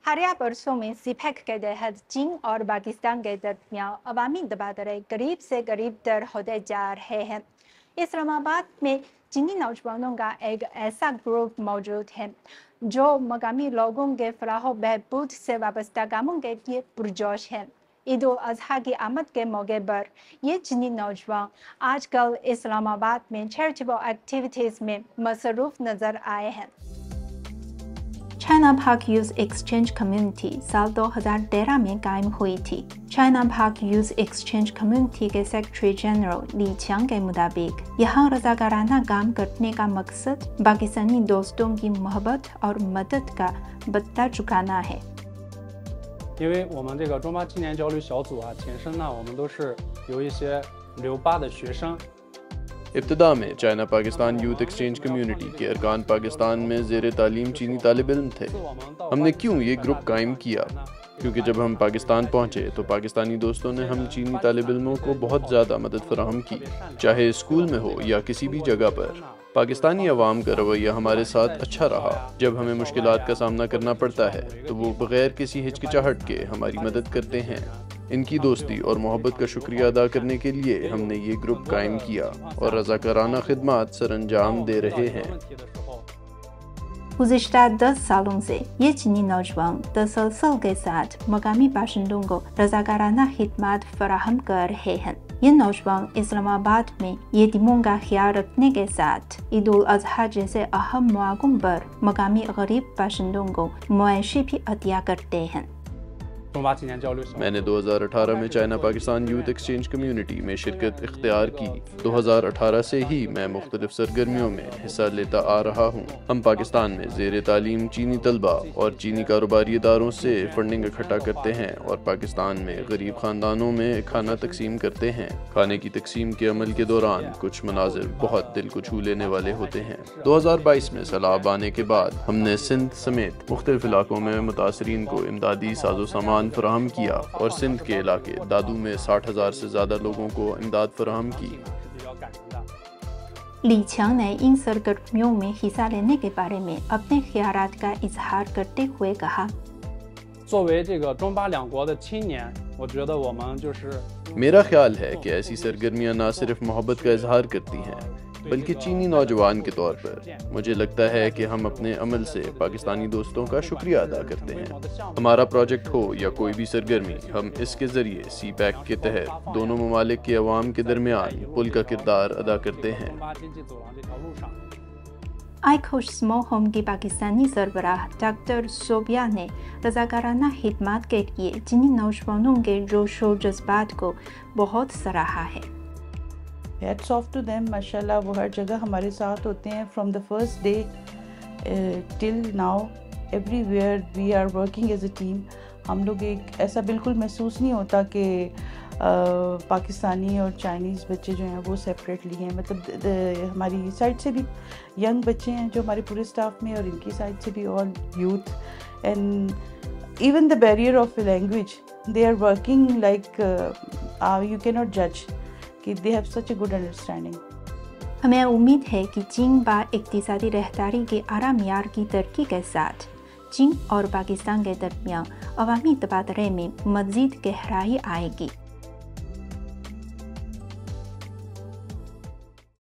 हालिया बरसों में सीपैक के तहत चीन और पाकिस्तान के दरमियान अवामी तबादले करीब से करीब तर होते जा रहे हैं। इस्लामाबाद में चीनी नौजवानों का एक ऐसा ग्रुप मौजूद है जो मकामी लोगों के फलाह बहबूद से वाबस्ता कामों के लिए पुरजोश है। ईद उल अजहा की आमद के मौके पर ये चीनी नौजवान आजकल इस्लामाबाद में चैरिटेबल एक्टिविटीज़ में मसरूफ नज़र आए हैं। चाइना पाक यूथ एक्सचेंज कम्युनिटी साल 2013 में कायम हुई थी। चाइना पाक यूथ एक्सचेंज कम्युनिटी के सेक्रेटरी जनरल ली चियांग के मुताबिक यहाँ रज़ाकाराना काम करने का मकसद पाकिस्तानी दोस्तों की मोहब्बत और मदद का बदला चुकाना है। 因为我们这个中巴青年交流小组前身呢，我们都是由一些留巴的学生 इब्तिदा में China Pakistan youth exchange community के अरकान पाकिस्तान में ज़ेर तालीम चीनी तालिब इल्म थे। हमने क्यों ये ग्रुप कायम किया? क्योंकि जब हम पाकिस्तान पहुँचे तो पाकिस्तानी दोस्तों ने हम चीनी तालिब इल्मों को बहुत ज़्यादा मदद फराहम की, चाहे स्कूल में हो या किसी भी जगह पर। पाकिस्तानी अवाम का रवैया हमारे साथ अच्छा रहा। जब हमें मुश्किलात का सामना करना पड़ता है तो वो बगैर किसी हिचकिचाहट के हमारी मदद करते हैं। इनकी दोस्ती और मोहब्बत का शुक्रिया अदा करने के लिए हमने ये ग्रुप कायम किया और रज़ाकाराना खिदमात सर अंजाम दे रहे हैं। गुज़िश्ता 10 सालों से ये चीनी नौजवान तसलसल के साथ मकामी बाशिंदों को रज़ाकाराना खिदमात फराहम कर रहे हैं। ये नौजवान इस्लामाबाद में यतीमों का ख्याल रखने के साथ ईद उल अजहा जैसे अहम मौक़ों पर मकामी गरीब बाशिंदों को मुआशी भी अतिया करते हैं। मैंने 2018 में China Pakistan youth exchange community में शिरकत इख्तियार की। 2018 से ही मैं मुख्तलिफ सरगर्मियों में हिस्सा लेता आ रहा हूँ। हम पाकिस्तान में ज़ेर तालीम चीनी तलबा और चीनी कारोबारी इदारों से फंडिंग इकट्ठा करते हैं और पाकिस्तान में गरीब ख़ानदानों में खाना तकसीम करते हैं। खाने की तकसीम के अमल के दौरान कुछ मनाजिर बहुत दिल को छू लेने वाले होते हैं। 2022 में सैलाब आने के बाद हमने सिंध समेत मुख्तलिफ इलाकों में मुतासरीन को इमदादी साजो सामान फराहम किया और सिंध के इलाके दादू में 60,000 से ज़्यादा लोगों को इमदाद फराहम की। ली चियांग ने इन सरगर्मियों में हिस्सा लेने के बारे में अपने ख्यालात का इजहार करते हुए कहा, 作为这个中巴两国的青年，我觉得我们就是 मेरा ख्याल है कि ऐसी सरगर्मियाँ न सिर्फ मोहब्बत का इजहार करती हैं बल्कि चीनी नौजवान के तौर पर मुझे लगता है कि हम अपने अमल से पाकिस्तानी दोस्तों का शुक्रिया अदा करते हैं। हमारा प्रोजेक्ट हो या कोई भी सरगर्मी, हम इसके ज़रिए सीपैक के तहत दोनों ममालिक के अवाम के दरमियान पुल का किरदार अदा करते हैं। आइकोश स्मॉल होम की पाकिस्तानी सरबराह डॉक्टर सोबिया ने रज़ाकाराना खिदमात के लिए चीनी नौजवानों के जोश व जज्बात को बहुत सराहा है। Hats off to them, माशाल्लाह वो हर जगह हमारे साथ होते हैं from the first day till now, everywhere we are working as a team। हम लोग एक ऐसा बिल्कुल महसूस नहीं होता कि पाकिस्तानी और चाइनीज़ बच्चे जो हैं वो सेपरेटली हैं। मतलब हमारी साइड से भी यंग बच्चे हैं जो हमारे पूरे स्टाफ में, और इनकी साइड से भी all youth, and even the barrier of language they are working like you can not जज कि they have such a good understanding. हमें उम्मीद है कि चीन बा इक्तिसादी रहदारी के आला मियार की तरक्की के साथ चीन और पाकिस्तान के दरमियान अवामी तबादले में मज़ीद गहराई आएगी।